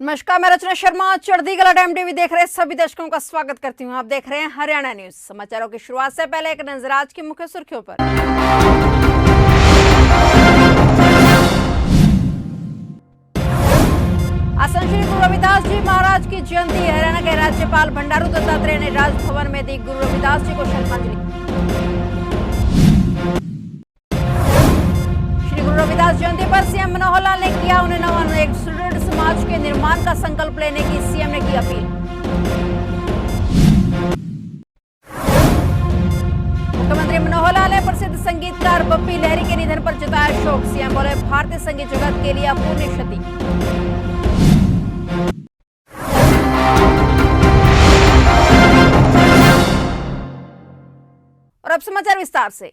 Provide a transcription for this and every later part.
नमस्कार, मैं रचना शर्मा चढ़ती कला टाइम टीवी देख रहे सभी दर्शकों का स्वागत करती हूं। आप देख रहे हैं हरियाणा न्यूज। समाचारों की शुरुआत से पहले एक नजर आज की मुख्य सुर्खियों पर। आसन श्री गुरु रविदास जी महाराज की जयंती। हरियाणा के राज्यपाल बंडारू दत्तात्रेय ने राजभवन में दी गुरु रविदास जी को श्रद्धांजलि। गुरु रविदास जयंती पर सीएम मनोहर लाल ने किया उन्हें नमन। एक सुदृढ़ समाज के निर्माण का संकल्प लेने की सीएम ने की अपील। मुख्यमंत्री मनोहर लाल ने प्रसिद्ध संगीतकार बप्पी लहरी के निधन पर जताया शोक। सीएम बोले, भारतीय संगीत जगत के लिए अपूर्णीय क्षति। और अब समाचार विस्तार से।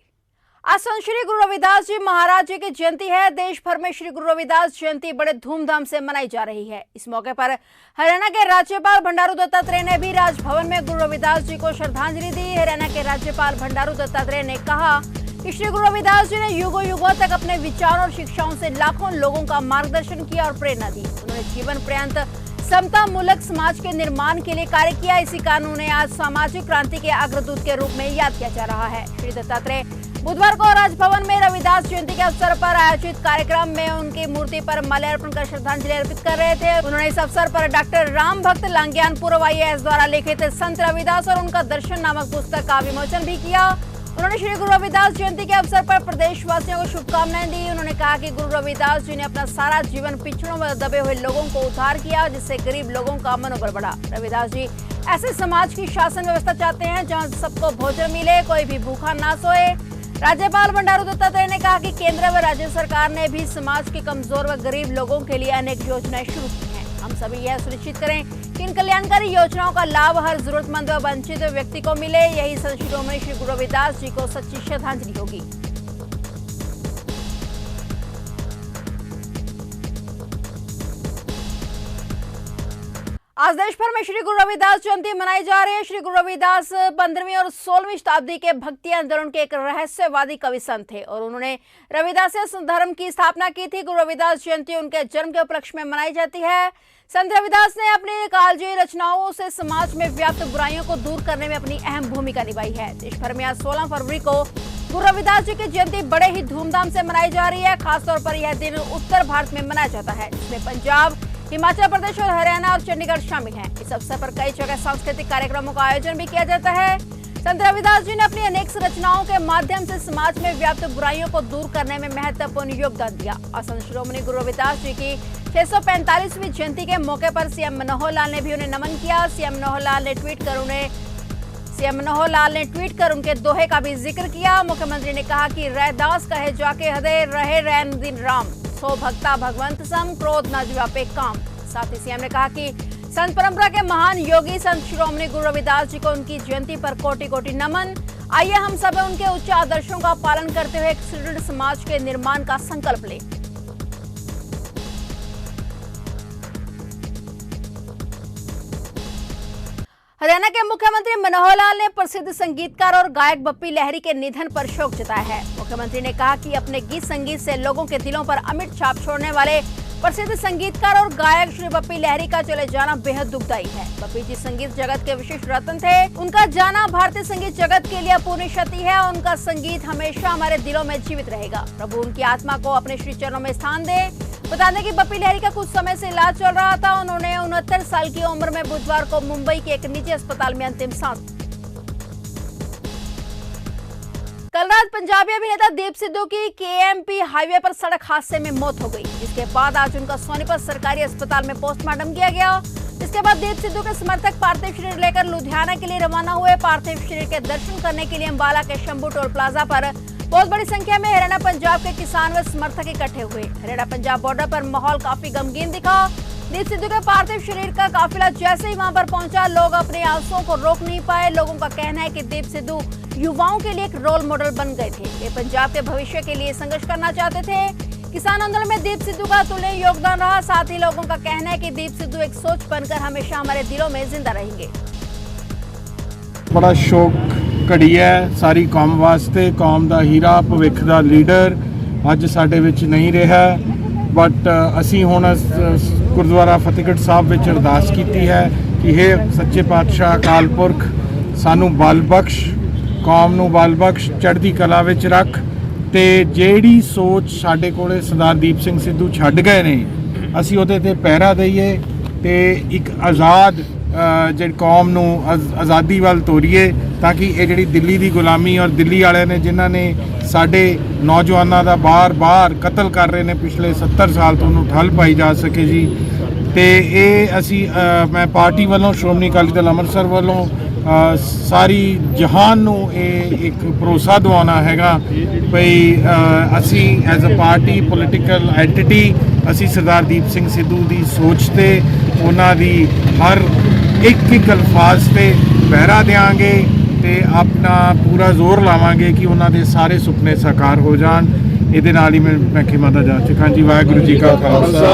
आज श्री गुरु रविदास जी महाराज जी की जयंती है। देश भर में श्री गुरु रविदास जयंती बड़े धूमधाम से मनाई जा रही है। इस मौके पर हरियाणा के राज्यपाल बंडारू दत्तात्रेय ने भी राजभवन में गुरु रविदास जी को श्रद्धांजलि दी। हरियाणा के राज्यपाल बंडारू दत्तात्रेय ने कहा कि श्री गुरु रविदास जी ने युगों युगों तक अपने विचारों और शिक्षाओं से लाखों लोगों का मार्गदर्शन किया और प्रेरणा दी। उन्होंने जीवन पर्यंत समता मूलक समाज के निर्माण के लिए कार्य किया। इसी कारण उन्हें आज सामाजिक क्रांति के अग्रदूत के रूप में याद किया जा रहा है। श्री दत्तात्रेय बुधवार को राजभवन में रविदास जयंती के अवसर पर आयोजित कार्यक्रम में उनकी मूर्ति पर माल्यार्पण कर श्रद्धांजलि अर्पित कर रहे थे। उन्होंने इस अवसर पर डॉक्टर राम भक्त लांगियान पूर्व IAS द्वारा लिखित संत रविदास और उनका दर्शन नामक पुस्तक का विमोचन भी किया। उन्होंने श्री गुरु रविदास जयंती के अवसर पर प्रदेशवासियों को शुभकामनाएं दी। उन्होंने कहा कि गुरु रविदास जी ने अपना सारा जीवन पिछड़ों में दबे हुए लोगों को उद्धार किया, जिससे गरीब लोगों का मनोबल बढ़ा। रविदास जी ऐसे समाज की शासन व्यवस्था चाहते हैं जहाँ सबको भोजन मिले, कोई भी भूखा ना सोए। राज्यपाल बंडारू दत्तात्रेय ने कहा कि केंद्र व राज्य सरकार ने भी समाज के कमजोर व गरीब लोगों के लिए अनेक योजनाएं शुरू की हैं। हम सभी यह सुनिश्चित करें कि इन कल्याणकारी योजनाओं का लाभ हर जरूरतमंद व वंचित व्यक्ति को मिले। यही संत शिरोमणि श्री गुरु रविदास जी को सच्ची श्रद्धांजलि होगी। आज देश भर में श्री गुरु रविदास जयंती मनाई जा रही है। श्री गुरु रविदास 15वीं और 16वीं शताब्दी के भक्ति आंदोलन के एक रहस्यवादी कवि संत थे और उन्होंने रविदासीय धर्म की स्थापना की थी। गुरु रविदास जयंती उनके जन्म के उपलक्ष्य में मनाई जाती है। संत रविदास ने अपनी कालजयी रचनाओं से समाज में व्याप्त बुराइयों को दूर करने में अपनी अहम भूमिका निभाई है। देश भर में आज 16 फरवरी को गुरु रविदास जी की जयंती बड़े ही धूमधाम से मनाई जा रही है। खासतौर पर यह दिन उत्तर भारत में मनाया जाता है, जिसमें पंजाब, हिमाचल प्रदेश और हरियाणा और चंडीगढ़ शामिल हैं। इस अवसर पर कई जगह सांस्कृतिक कार्यक्रमों का आयोजन भी किया जाता है। संत रविदास जी ने अपनी अनेक रचनाओं के माध्यम से समाज में व्याप्त बुराइयों को दूर करने में महत्वपूर्ण योगदान दिया। और संत शिरोमणि गुरु रविदास जी की 645वीं जयंती के मौके पर सीएम मनोहर लाल ने भी उन्हें नमन किया। सीएम मनोहर लाल ने ट्वीट कर उनके दोहे का भी जिक्र किया। मुख्यमंत्री ने कहा कि रैदास कहे जाके हृदय रहे रैन दिन राम, सो भक्ता भगवंत सम, क्रोध न व्यापे काम। साथ ही सीएम ने कहा कि संत परंपरा के महान योगी संत शिरोमणि गुरु रविदास जी को उनकी जयंती पर कोटि कोटि नमन। आइए हम सब उनके उच्च आदर्शों का पालन करते हुए एक सुदृढ़ समाज के निर्माण का संकल्प लें। हरियाणा के मुख्यमंत्री मनोहर लाल ने प्रसिद्ध संगीतकार और गायक बप्पी लहरी के निधन पर शोक जताया है। मुख्यमंत्री ने कहा कि अपने गीत संगीत से लोगों के दिलों पर अमिट छाप छोड़ने वाले प्रसिद्ध संगीतकार और गायक श्री बप्पी लहरी का चले जाना बेहद दुखदायी है। बप्पी जी संगीत जगत के विशिष्ट रत्न थे। उनका जाना भारतीय संगीत जगत के लिए अपूर्णीय क्षति है। उनका संगीत हमेशा हमारे दिलों में जीवित रहेगा। प्रभु उनकी आत्मा को अपने श्री चरणों में स्थान दे। बता दें कि बप्पी लहरी का कुछ समय से इलाज चल रहा था। उन्होंने 69 साल की उम्र में बुधवार को मुंबई के एक निजी अस्पताल में अंतिम सांस। कल रात पंजाबी अभिनेता दीप सिद्धू की KMP हाईवे पर सड़क हादसे में मौत हो गई, जिसके बाद आज उनका सोनीपत सरकारी अस्पताल में पोस्टमार्टम किया गया। इसके बाद दीप सिद्धू के समर्थक पार्थिव शरीर लेकर लुधियाना के लिए रवाना हुए। पार्थिव शरीर के दर्शन करने के लिए अंबाला के शंभू टोल प्लाजा पर बहुत बड़ी संख्या में हरियाणा पंजाब के किसान व समर्थक इकट्ठे हुए। हरियाणा पंजाब बॉर्डर पर माहौल काफी गमगीन दिखा। दीप सिद्धू के पार्थिव शरीर का काफिला जैसे ही वहां पर पहुंचा, लोग अपने आंसुओं को रोक नहीं पाए। लोगों का कहना है कि दीप सिद्धू युवाओं के लिए एक रोल मॉडल बन गए थे। वे पंजाब के भविष्य के लिए संघर्ष करना चाहते थे। किसान आंदोलन में दीप सिद्धू का अतुलनीय योगदान रहा। साथ ही लोगों का कहना है कि दीप सिद्धू एक सोच बनकर हमेशा हमारे दिलों में जिंदा रहेंगे। बड़ा शोक घड़ी है सारी कौम वास्ते। कौम का हीरा, भविख का लीडर अज साडे विच नहीं रहा। बट असी हुण ਗੁਰਦੁਆਰਾ ਫਤਿਹਗੜ੍ਹ ਸਾਹਿਬ ਵਿੱਚ ਅਰਦਾਸ ਕੀਤੀ ਹੈ ਕਿ हे ਸੱਚੇ ਪਾਤਸ਼ਾਹ ਅਕਾਲ ਪੁਰਖ ਸਾਨੂੰ ਬਲ ਬਖਸ਼, ਕੌਮ ਨੂੰ ਬਲ ਬਖਸ਼, ਚੜ੍ਹਦੀ ਕਲਾ ਵਿੱਚ ਰੱਖ ਤੇ ਜਿਹੜੀ ਸੋਚ ਸਾਡੇ ਕੋਲੇ ਸਰਦਾਰ ਦੀਪ ਸਿੰਘ ਸਿੱਧੂ ਛੱਡ ਗਏ ਨੇ ਅਸੀਂ ਉਹਦੇ ਤੇ ਪਹਿਰਾ ਦਈਏ ਤੇ ਇੱਕ ਆਜ਼ਾਦ ਜਿਹੜੀ ਕੌਮ ਨੂੰ ਆਜ਼ਾਦੀ ਵੱਲ ਤੋਰੀਏ ਤਾਂ ਕਿ ਇਹ ਜਿਹੜੀ ਦਿੱਲੀ ਦੀ ਗੁਲਾਮੀ ਔਰ ਦਿੱਲੀ ਵਾਲਿਆਂ ਨੇ ਜਿਨ੍ਹਾਂ ਨੇ ਸਾਡੇ ਨੌਜਵਾਨਾਂ ਦਾ ਬਾਰ-ਬਾਰ ਕਤਲ ਕਰ ਰਹੇ ਨੇ ਪਿਛਲੇ 70 ਸਾਲ ਤੋਂ ਉਹਨੂੰ ਠੱਲ ਪਾਈ ਜਾ ਸਕੇ ਜੀ। ਤੇ ਇਹ ਅਸੀਂ ਮੈਂ ਪਾਰਟੀ ਵੱਲੋਂ ਸ਼੍ਰੋਮਣੀ ਅਕਾਲੀ ਦਲ ਅੰਮ੍ਰਿਤਸਰ ਵੱਲੋਂ ਸਾਰੀ ਜਹਾਨ ਨੂੰ ਇਹ ਇੱਕ ਭਰੋਸਾ ਦਿਵਾਉਣਾ ਹੈਗਾ ਭਈ ਅਸੀਂ as a party political entity ਅਸੀਂ ਸਰਦਾਰ ਦੀਪ ਸਿੰਘ ਸਿੱਧੂ ਦੀ ਸੋਚ ਤੇ ਉਹਨਾਂ ਦੀ ਹਰ ਇੱਕ ਅਲਫਾਜ਼ ਤੇ ਪਹਿਰਾ ਦੇਵਾਂਗੇ ਤੇ ਆਪਣਾ ਪੂਰਾ ਜ਼ੋਰ ਲਾਵਾਂਗੇ ਕਿ ਉਹਨਾਂ ਦੇ ਸਾਰੇ ਸੁਪਨੇ ਸਾਕਾਰ ਹੋ ਜਾਣ। ਇਹਦੇ ਨਾਲ ਹੀ मैं खिमादा जा चुका जी। वाहिगुरु जी का खालसा।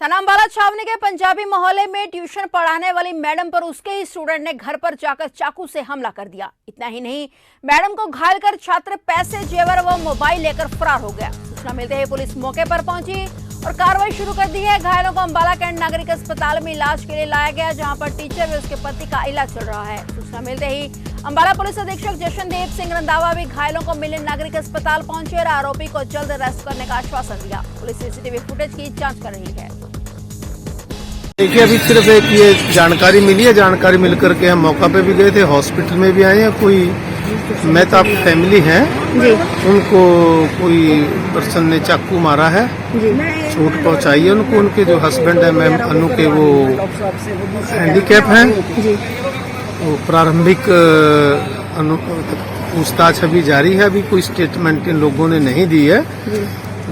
थाना अम्बाला छावनी के पंजाबी मोहल्ले में ट्यूशन पढ़ाने वाली मैडम पर उसके ही स्टूडेंट ने घर पर जाकर चाकू से हमला कर दिया। इतना ही नहीं, मैडम को घायल कर छात्र पैसे, जेवर व मोबाइल लेकर फरार हो गया। सूचना मिलते ही पुलिस मौके पर पहुंची और कार्रवाई शुरू कर दी है। घायलों को अम्बाला कैंट नागरिक अस्पताल में इलाज के लिए लाया गया, जहां पर टीचर व उसके पति का इलाज चल रहा है। सूचना मिलते ही अम्बाला पुलिस अधीक्षक जशनदेव सिंह रंधावा भी घायलों को मिलने नागरिक अस्पताल पहुंचे और आरोपी को जल्द अरेस्ट करने का आश्वासन दिया। पुलिस सीसीटीवी फुटेज की जांच कर रही है। देखिए, अभी सिर्फ एक ये जानकारी मिली है, जानकारी मिल करके हम मौका पे भी गए थे, हॉस्पिटल में भी आए हैं। कोई मेहताब फैमिली है जी, उनको कोई पर्सन ने चाकू मारा है जी, चोट पहुंचाई है उनको। उनके जो हस्बैंड है मैम अनु के, वो हैंडीकैप हैं जी। वो प्रारंभिक पूछताछ अभी जारी है, अभी कोई स्टेटमेंट इन लोगों ने नहीं दी है।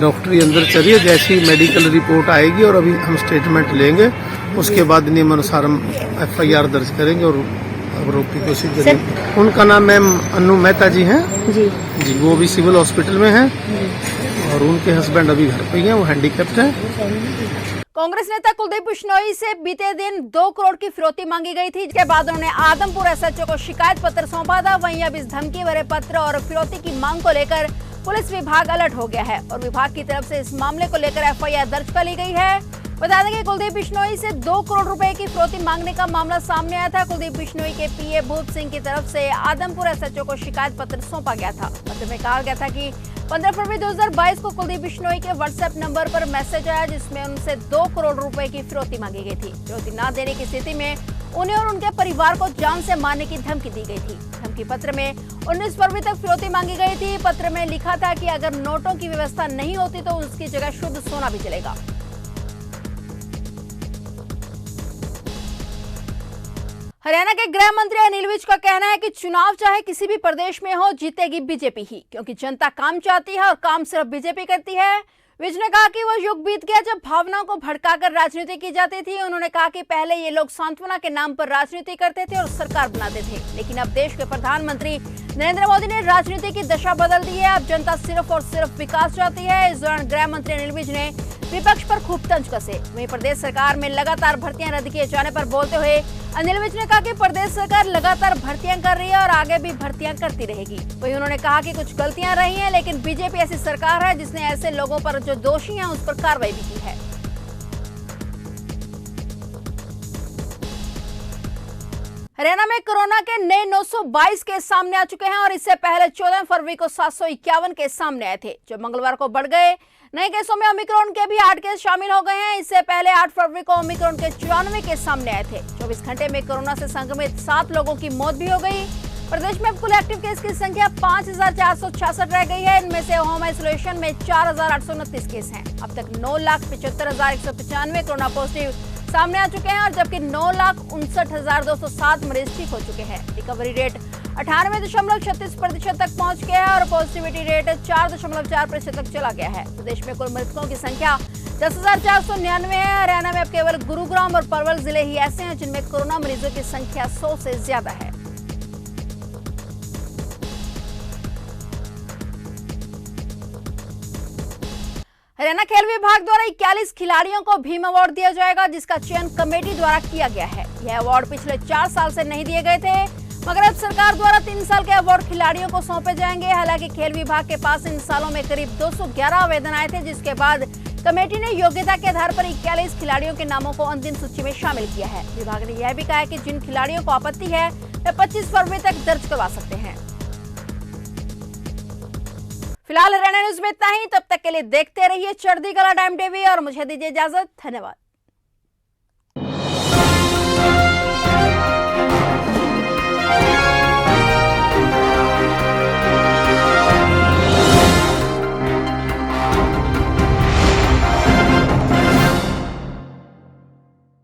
डॉक्टरी अंदर चलिए, जैसी मेडिकल रिपोर्ट आएगी और अभी हम स्टेटमेंट लेंगे, उसके बाद नियमानुसार हम FIR दर्ज करेंगे और आरोपी को कोशिश करेंगे। उनका नाम मैम अनु मेहता जी हैं जी, वो भी सिविल हॉस्पिटल में हैं और उनके हस्बैंड अभी घर पे ही हैं, वो हैंडीकैप्ड हैं। कांग्रेस नेता कुलदीप बिश्नोई से बीते दिन 2 करोड़ की फिरौती मांगी गई थी, जिसके बाद उन्होंने आदमपुर SHO को शिकायत पत्र सौंपा था। वहीं अब इस धमकी भरे पत्र और फिरौती की मांग को लेकर पुलिस विभाग अलर्ट हो गया है और विभाग की तरफ से इस मामले को लेकर FIR दर्ज कर ली गई है। बता दें कि कुलदीप बिश्नोई से 2 करोड़ रुपए की फिरौती मांगने का मामला सामने आया था। कुलदीप बिश्नोई के PA भूप सिंह की तरफ से आदमपुर SHO को शिकायत पत्र सौंपा गया था। पत्र में कहा गया था कि 15 फरवरी 2022 को कुलदीप बिश्नोई के WhatsApp नंबर पर मैसेज आया, जिसमें उनसे 2 करोड़ रुपए की फिरौती मांगी गई थी। फिरौती न देने की स्थिति में उन्हें और उनके परिवार को जान से मारने की धमकी दी गई थी। धमकी पत्र में 19 फरवरी तक फिरौती मांगी गई थी। पत्र में लिखा था कि अगर नोटों की व्यवस्था नहीं होती तो उसकी जगह शुद्ध सोना भी चलेगा। हरियाणा के गृह मंत्री अनिल विज का कहना है कि चुनाव चाहे किसी भी प्रदेश में हो, जीतेगी बीजेपी ही, क्योंकि जनता काम चाहती है और काम सिर्फ बीजेपी करती है। विज ने कहा कि वो युग बीत गया जब भावनाओं को भड़काकर राजनीति की जाती थी। उन्होंने कहा कि पहले ये लोग सांत्वना के नाम पर राजनीति करते थे और सरकार बनाते थे, लेकिन अब देश के प्रधानमंत्री नरेंद्र मोदी ने राजनीति की दशा बदल दी है। अब जनता सिर्फ और सिर्फ विकास चाहती है। इस दौरान गृह मंत्री अनिल विज ने विपक्ष पर खूब तंज कसे। वहीं प्रदेश सरकार में लगातार भर्तियां रद्द किए जाने पर बोलते हुए अनिल विज ने कहा कि प्रदेश सरकार लगातार भर्तियां कर रही है और आगे भी भर्तियां करती रहेगी। वहीं उन्होंने कहा कि कुछ गलतियां रही हैं, लेकिन बीजेपी ऐसी सरकार है जिसने ऐसे लोगों पर जो दोषी हैं उस पर कार्रवाई भी की है। हरियाणा में कोरोना के नए 922 केस सामने आ चुके हैं और इससे पहले 14 फरवरी को 751 केस सामने आए थे, जो मंगलवार को बढ़ गए। नए केसों में ओमिक्रॉन के भी 8 केस शामिल हो गए हैं। इससे पहले 8 फरवरी को ओमिक्रॉन के 94 केस सामने आए थे। 24 घंटे में कोरोना से संक्रमित 7 लोगों की मौत भी हो गई। प्रदेश में कुल एक्टिव केस की संख्या 5466 रह गई है। इनमें से होम आइसोलेशन में 4829 केस हैं। अब तक 9,75,195 कोरोना पॉजिटिव सामने आ चुके हैं और जबकि 9,59,207 मरीज ठीक हो चुके हैं। रिकवरी रेट 98.36% तक पहुंच गया है और पॉजिटिविटी रेट 4.4% तक चला गया है। प्रदेश में कुल मृतकों की संख्या 10,499 है। हरियाणा में अब केवल गुरुग्राम और पलवल जिले ही ऐसे हैं जिनमें कोरोना मरीजों की संख्या 100 से ज्यादा है। हरियाणा खेल विभाग द्वारा 41 खिलाड़ियों को भीम अवार्ड दिया जाएगा, जिसका चयन कमेटी द्वारा किया गया है। यह अवार्ड पिछले 4 साल से नहीं दिए गए थे, मगर अब सरकार द्वारा 3 साल के अवार्ड खिलाड़ियों को सौंपे जाएंगे। हालांकि खेल विभाग के पास इन सालों में करीब 211 आवेदन आए थे, जिसके बाद कमेटी ने योग्यता के आधार पर 41 खिलाड़ियों के नामों को अंतिम सूची में शामिल किया है। विभाग ने यह भी कहा है कि जिन खिलाड़ियों को आपत्ति है वे 25 फरवरी तक दर्ज करवा सकते हैं। फिलहाल हरियाणा न्यूज में इतना ही। तब तक के लिए देखते रहिए चढ़ती कला टाइम टीवी और मुझे दीजिए इजाजत। धन्यवाद।